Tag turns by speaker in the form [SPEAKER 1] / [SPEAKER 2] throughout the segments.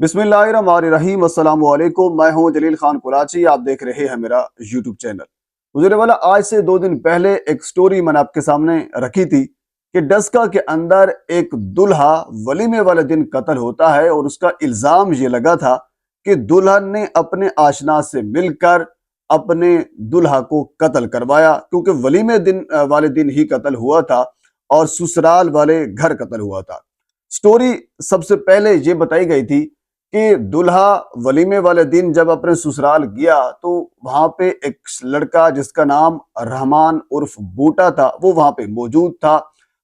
[SPEAKER 1] बिस्मिल्लाहिर्रहमानिर्रहीम अस्सलाम वालेकुम। मैं हूं जलील खान कुराची। आप देख रहे हैं मेरा यूट्यूब चैनल। गुजरे वाला आज से 2 दिन पहले एक स्टोरी मैंने आपके सामने रखी थी कि डस्का के अंदर एक दुल्हा वलीमे वाले दिन कत्ल होता है और उसका इल्जाम ये लगा था कि दुल्हन ने अपने आशना से मिलकर अपने दुल्हा को कत्ल करवाया, क्योंकि वलीमे वाले दिन ही कत्ल हुआ था और ससुराल वाले घर कत्ल हुआ था। स्टोरी सबसे पहले ये बताई गई थी कि दूल्हा वलीमे वाले दिन जब अपने ससुराल गया तो वहां पे एक लड़का जिसका नाम रहमान उर्फ बूटा था वो वहां पे मौजूद था।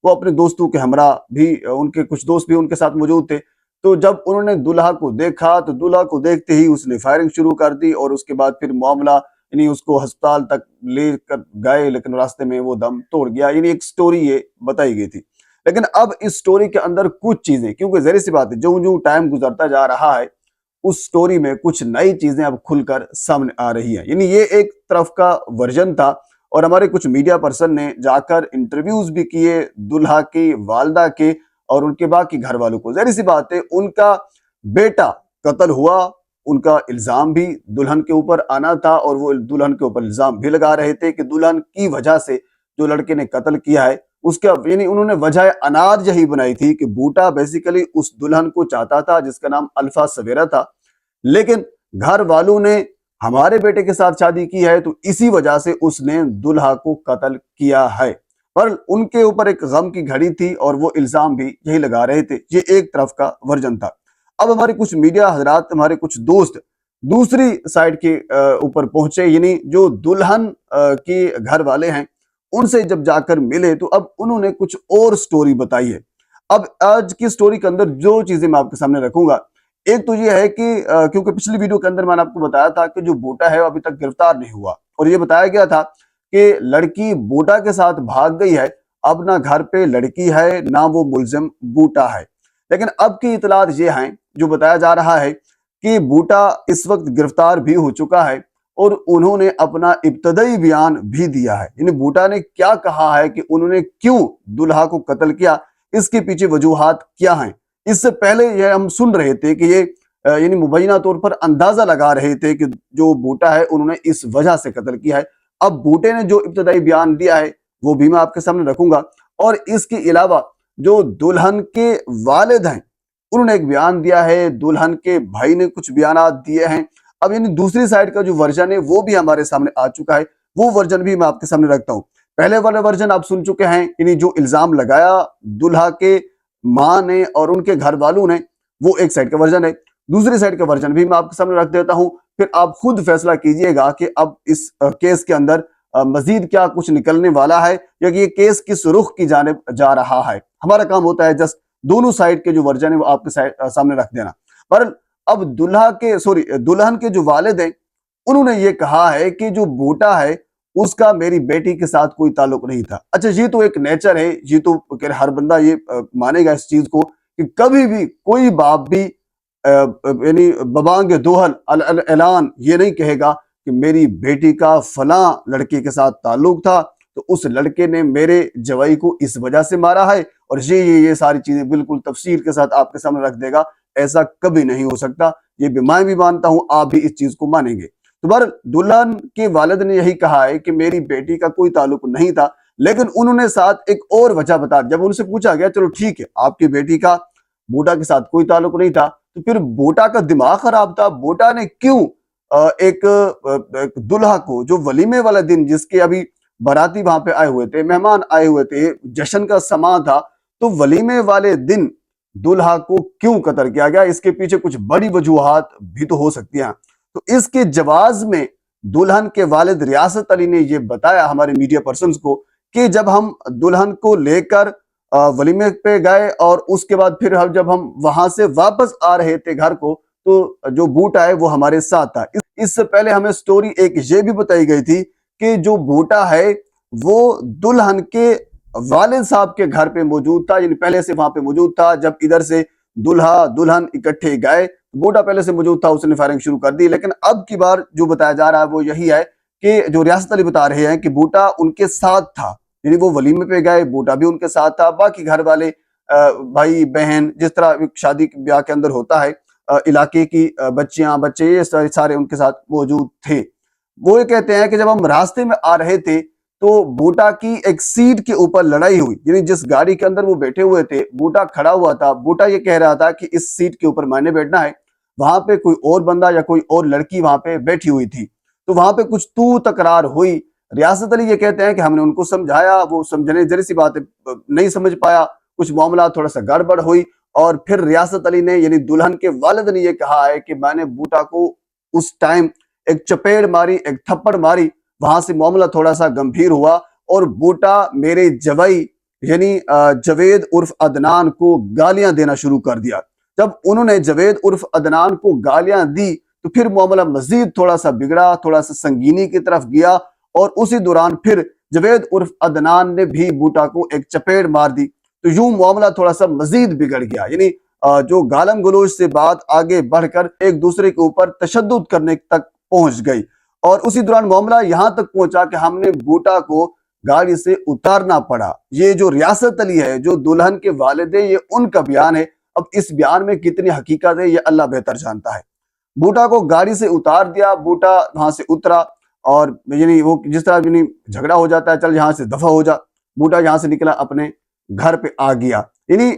[SPEAKER 1] वो अपने दोस्तों के हमरा भी, उनके कुछ दोस्त भी उनके साथ मौजूद थे। तो जब उन्होंने दूल्हा को देखा तो दूल्हा को देखते ही उसने फायरिंग शुरू कर दी और उसके बाद फिर मामला यानी उसको अस्पताल तक लेकर गए, लेकिन रास्ते में वो दम तोड़ गया। यानी एक स्टोरी ये बताई गई थी। लेकिन अब इस स्टोरी के अंदर कुछ चीजें, क्योंकि जहरी सी बात है, जो जो टाइम गुजरता जा रहा है उस स्टोरी में कुछ नई चीजें अब खुलकर सामने आ रही हैं। यानी ये एक तरफ का वर्जन था और हमारे कुछ मीडिया पर्सन ने जाकर इंटरव्यूज भी किए दुल्हा की वालदा के और उनके बाकी घर वालों को। जहरी सी बात है, उनका बेटा कत्ल हुआ, उनका इल्जाम भी दुल्हन के ऊपर आना था और वो दुल्हन के ऊपर इल्जाम भी लगा रहे थे कि दुल्हन की वजह से जो लड़के ने कत्ल किया है उसका यानी उन्होंने वजह अनाज यही बनाई थी कि बूटा बेसिकली उस दुल्हन को चाहता था जिसका नाम अल्फा सवेरा था, लेकिन घर वालों ने हमारे बेटे के साथ शादी की है तो इसी वजह से उसने दुल्हा को कत्ल किया है। पर उनके ऊपर एक गम की घड़ी थी और वो इल्जाम भी यही लगा रहे थे। ये एक तरफ का वर्जन था। अब हमारे कुछ मीडिया हजरात, हमारे कुछ दोस्त दूसरी साइड के ऊपर पहुंचे, यानी जो दुल्हन के घर वाले हैं उनसे जब जाकर मिले तो अब उन्होंने कुछ और स्टोरी बताई है। अब आज की स्टोरी के अंदर जो चीजें मैं आपके सामने रखूंगा, एक तो ये है कि क्योंकि पिछली वीडियो के अंदर मैंने आपको बताया था कि जो बूटा है वो अभी तक गिरफ्तार नहीं हुआ और ये बताया गया था कि लड़की बूटा के साथ भाग गई है। अब ना घर पे लड़की है ना वो मुलजिम बूटा है। लेकिन अब की इतलात ये हैं, जो बताया जा रहा है कि बूटा इस वक्त गिरफ्तार भी हो चुका है और उन्होंने अपना इब्तदाई बयान भी दिया है। यानी बूटा ने क्या कहा है कि उन्होंने क्यों दूल्हा को कत्ल किया, इसके पीछे वजूहात क्या हैं। इससे पहले यह हम सुन रहे थे कि ये यानी मुबैना तौर पर अंदाजा लगा रहे थे कि जो बूटा है उन्होंने इस वजह से कत्ल किया है। अब बूटे ने जो इब्तदाई बयान दिया है वो भी मैं आपके सामने रखूंगा और इसके अलावा जो दुल्हन के वालिद हैं उन्होंने एक बयान दिया है, दुल्हन के भाई ने कुछ बयान दिए हैं। अब यानी दूसरी साइड का जो वर्जन है वो भी हमारे सामने आ चुका है, वो वर्जन भी मैं आपके सामने रखता हूं। पहले वाला वर्जन आप सुन चुके हैं, यानी जो इल्जाम लगाया दुल्हा के माँ ने और उनके घर वालों ने, वो एक साइड का वर्जन है। दूसरी साइड का वर्जन भी मैं आपके सामने रख देता हूं, फिर आप खुद फैसला कीजिएगा कि अब इस केस के अंदर मजीद क्या कुछ निकलने वाला है या कि ये केस किस रुख की जाने जा रहा है। हमारा काम होता है जस्ट दोनों साइड के जो वर्जन है वो आपके सामने रख देना। पर अब दुल्हन के जो वालिद हैं उन्होंने ये कहा है कि जो बूटा है उसका मेरी बेटी के साथ कोई ताल्लुक नहीं था। अच्छा, ये तो एक नेचर है, ये तो हर बंदा ये मानेगा इस चीज को कि कभी भी कोई बाप भी यानी बबांग दोहल ऐलान ये नहीं कहेगा कि मेरी बेटी का फला लड़के के साथ ताल्लुक था तो उस लड़के ने मेरे जवाई को इस वजह से मारा है और ये सारी चीजें बिल्कुल तफसील के साथ आपके सामने रख देगा। ऐसा कभी नहीं हो सकता। ये भी मैं भी मानता हूं, आप भी इस चीज को मानेंगे। तो बार दुल्हन के वालिद ने यही कहा है कि मेरी बेटी का कोई ताल्लुक नहीं था, लेकिन उन्होंने साथ एक और वजह बता दी। जब उनसे पूछा गया चलो ठीक है आपकी बेटी का बूटा के साथ कोई ताल्लुक नहीं था, तो फिर बूटा का दिमाग खराब था। बूटा ने क्यों एक दुल्हा को जो वलीमे वाला दिन, जिसके अभी बाराती वहां पे आए हुए थे, मेहमान आए हुए थे, जश्न का समा था, तो वलीमे वाले दिन दुल्हा को क्यों कत्ल किया गया, इसके पीछे कुछ बड़ी वजूहात भी तो हो सकती हैं। तो इसके जवाब में दुल्हन के वालिद रियासत अली ने यह बताया हमारे मीडिया पर्संस को कि जब हम दुल्हन को लेकर वलीमे पे गए और उसके बाद फिर जब हम वहां से वापस आ रहे थे घर को तो जो बूटा है वो हमारे साथ था। इससे पहले हमें स्टोरी एक ये भी बताई गई थी कि जो बूटा है वो दुल्हन के वालिद साहब के घर पे मौजूद था, यानी पहले से वहां पे मौजूद था। जब इधर से दुल्हा दुल्हन इकट्ठे गए, बूटा पहले से मौजूद था, उसने फायरिंग शुरू कर दी। लेकिन अब की बार जो बताया जा रहा है वो यही है कि जो रियासत अली बता रहे हैं कि बूटा उनके साथ था, यानी वो वलीमे पे गए, बूटा भी उनके साथ था, बाकी घर वाले भाई बहन जिस तरह शादी ब्याह के अंदर होता है इलाके की बच्चियां बच्चे ये सारे उनके साथ मौजूद थे। वो ये कहते हैं कि जब हम रास्ते में आ रहे थे तो बूटा की एक सीट के ऊपर लड़ाई हुई, यानी जिस गाड़ी के अंदर वो बैठे हुए थे बूटा खड़ा हुआ था, बूटा ये कह रहा था कि इस सीट के ऊपर मैंने बैठना है, वहां पे कोई और बंदा या कोई और लड़की वहां पे बैठी हुई थी, तो वहां पे कुछ तू तकरार हुई। रियासत अली ये कहते हैं कि हमने उनको समझाया, वो समझने जरी सी बात है नहीं समझ पाया, कुछ मामला थोड़ा सा गड़बड़ हुई और फिर रियासत अली ने यानी दुल्हन के वालिद ने ये कहा है कि मैंने बूटा को उस टाइम एक चपेड़ मारी, एक थप्पड़ मारी, वहां से मामला थोड़ा सा गंभीर हुआ और बूटा मेरे जवाई यानी जवेद उर्फ अदनान को गालियां देना शुरू कर दिया। जब उन्होंने जवेद उर्फ अदनान को गालियां दी तो फिर मामला मजीद थोड़ा सा बिगड़ा, थोड़ा सा संगीनी की तरफ गया और उसी दौरान फिर जवेद उर्फ अदनान ने भी बूटा को एक चपेड़ मार दी। तो यूं मामला थोड़ा सा मजीद बिगड़ गया, यानी जो गालम गलोच से बात आगे बढ़कर एक दूसरे के ऊपर तशद्दुद करने तक पहुंच गई और उसी दौरान मामला यहां तक पहुंचा कि हमने बूटा को गाड़ी से उतारना पड़ा। ये जो रियासत अली है, जो दुल्हन के वालिद है, ये उनका बयान है। अब इस बयान में कितनी हकीकत है ये अल्लाह बेहतर जानता है। बूटा को गाड़ी से उतार दिया, बूटा वहां से उतरा और यानी वो जिस तरह यानी झगड़ा हो जाता है, चल यहाँ से दफा हो जा, बूटा यहाँ से निकला, अपने घर पे आ गया। यानी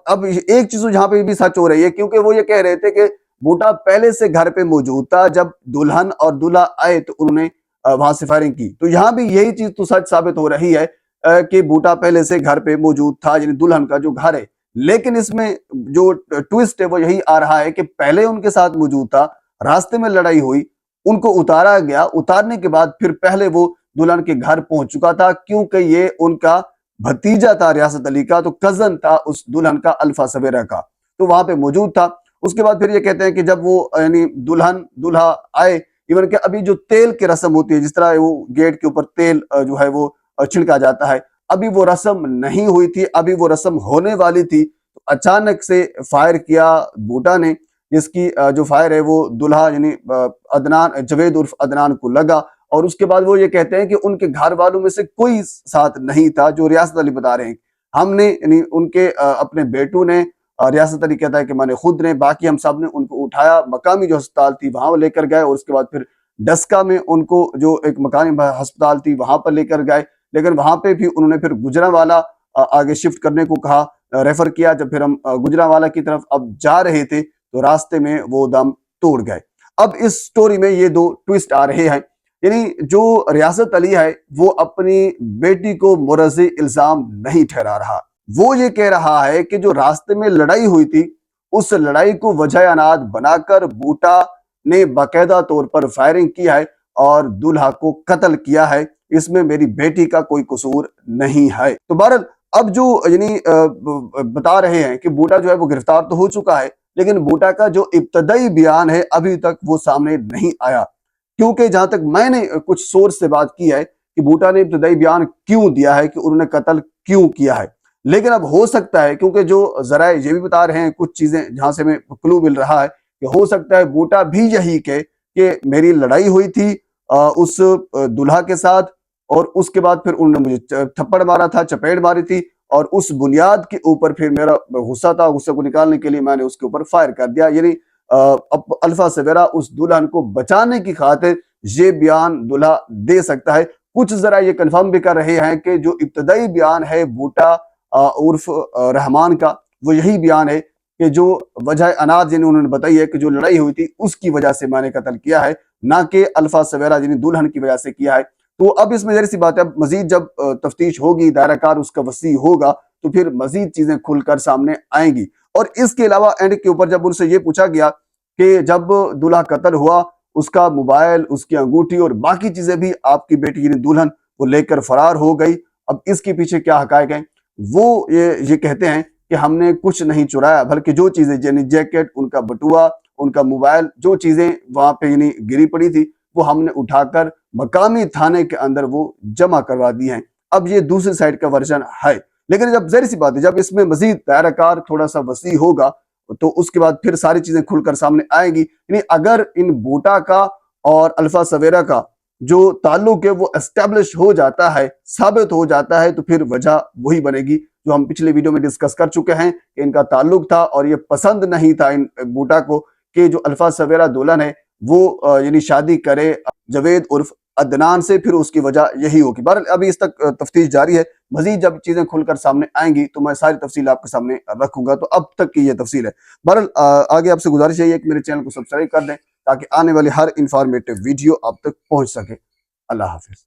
[SPEAKER 1] अब एक चीज जहां पे भी सच हो रही है, क्योंकि वो ये कह रहे थे कि बूटा पहले से घर पे मौजूद था, जब दुल्हन और दूल्हा आए तो उन्होंने वहां से फायरिंग की। तो यहाँ भी यही चीज तो सच साबित हो रही है कि बूटा पहले से घर पे मौजूद था, यानी दुल्हन का जो घर है। लेकिन इसमें जो ट्विस्ट है वो यही आ रहा है कि पहले उनके साथ मौजूद था, रास्ते में लड़ाई हुई, उनको उतारा गया, उतारने के बाद फिर पहले वो दुल्हन के घर पहुंच चुका था, क्योंकि ये उनका भतीजा था रियासत अली का, तो कजन था उस दुल्हन का, अल्फा सवेरा का, तो वहां पे मौजूद था। उसके बाद फिर ये कहते हैं कि जब वो यानी दुल्हन दूल्हा आए, इवन के अभी जो तेल की रस्म होती है, जिस तरह वो गेट के ऊपर तेल जो है वो छिड़का जाता है, अभी वो रस्म नहीं हुई थी, अभी वो रस्म होने वाली थी। तो अचानक से फायर किया बूटा ने, जिसकी जो फायर है वो दूल्हा यानी अदनान जवेद उर्फ अदनान को लगा और उसके बाद वो ये कहते हैं कि उनके घर वालों में से कोई साथ नहीं था, जो रियासत अली बता रहे हैं। हमने यानी उनके अपने बेटू ने, रियासत अली कहता है कि मैंने खुद ने, बाकी हम सब ने उनको उठाया, मकामी जो अस्पताल थी वहां लेकर गए और उसके बाद फिर डस्का में उनको जो एक मकामी अस्पताल थी वहां पर लेकर गए। लेकिन वहां पे भी उन्होंने फिर गुजरांवाला आगे शिफ्ट करने को कहा, रेफर किया। जब फिर हम गुजरांवाला की तरफ अब जा रहे थे तो रास्ते में वो दम तोड़ गए। अब इस स्टोरी में ये दो ट्विस्ट आ रहे हैं, यानी जो रियासत अली है वो अपनी बेटी को मुरज़्ज़ी इल्जाम नहीं ठहरा रहा, वो ये कह रहा है कि जो रास्ते में लड़ाई हुई थी उस लड़ाई को वजह अनाद बनाकर बूटा ने बाकायदा तौर पर फायरिंग की है और दूल्हा को कत्ल किया है, इसमें मेरी बेटी का कोई कसूर नहीं है। तो बहरहाल अब जो यानी बता रहे हैं कि बूटा जो है वो गिरफ्तार तो हो चुका है, लेकिन बूटा का जो इब्तदाई बयान है अभी तक वो सामने नहीं आया, क्योंकि जहां तक मैंने कुछ सोर्स से बात की है कि बूटा ने इब्तदाई बयान क्यों दिया है, कि उन्होंने कत्ल क्यों किया है। लेकिन अब हो सकता है, क्योंकि जो जरा ये भी बता रहे हैं कुछ चीजें जहां से हमें क्लू मिल रहा है कि हो सकता है बूटा भी यही कहे कि मेरी लड़ाई हुई थी उस दूल्हा के साथ और उसके बाद फिर उन्होंने मुझे थप्पड़ मारा था, चपेट मारी थी और उस बुनियाद के ऊपर फिर मेरा गुस्सा था, गुस्से को निकालने के लिए मैंने उसके ऊपर फायर कर दिया। यानी अल्फा सवेरा उस दुल्हन को बचाने की खातिर ये बयान दूल्हा दे सकता है। कुछ जरा ये कंफर्म भी कर रहे हैं कि जो इब्तदाई बयान है बूटा उर्फ रहमान का, वो यही बयान है कि जो वजह अनाज जिन्हें उन्होंने बताई है कि जो लड़ाई हुई थी उसकी वजह से मैंने कत्ल किया है, ना कि अल्फा सवेरा जिन्हें दुल्हन की वजह से किया है। तो अब इसमें जरी सी बात है, मजीद जब तफ्तीश होगी, दायरा कार उसका वसी होगा, तो फिर मजीद चीजें खुलकर सामने आएंगी। और इसके अलावा एंड के ऊपर जब उनसे ये पूछा गया कि जब दूल्हा कत्ल हुआ उसका मोबाइल, उसकी अंगूठी और बाकी चीजें भी आपकी बेटी यानी दुल्हन वो लेकर फरार हो गई, अब इसके पीछे क्या हकायक हैं, वो ये कहते हैं कि हमने कुछ नहीं चुराया, बल्कि जो चीजें यानी जैकेट, उनका बटुआ, उनका मोबाइल, जो चीजें वहां पे यानी गिरी पड़ी थी वो हमने उठाकर मकामी थाने के अंदर वो जमा करवा दी हैं। अब ये दूसरी साइड का वर्जन है, लेकिन जब जहरी सी बात है, जब इसमें मजीद दायरा कार थोड़ा सा वसी होगा तो उसके बाद फिर सारी चीजें खुलकर सामने आएंगी। यानी अगर इन बूटा का और अल्फा सवेरा का जो ताल्लुक है वो एस्टेब्लिश हो जाता है, साबित हो जाता है, तो फिर वजह वही बनेगी जो हम पिछले वीडियो में डिस्कस कर चुके हैं कि इनका ताल्लुक था और ये पसंद नहीं था इन बूटा को कि जो अल्फा सवेरा दुल्हन है वो यानी शादी करे जवेद उर्फ अदनान से, फिर उसकी वजह यही होगी। बहरहाल अभी इस तक तफ्तीश जारी है, मजीद जब चीजें खुलकर सामने आएंगी तो मैं सारी तफसील आपके सामने रखूंगा। तो अब तक की ये तफसील है। बहरहाल आगे आपसे गुजारिश है कि मेरे चैनल को सब्सक्राइब कर दें ताकि आने वाली हर इंफॉर्मेटिव वीडियो आप तक पहुंच सके। अल्लाह हाफिज।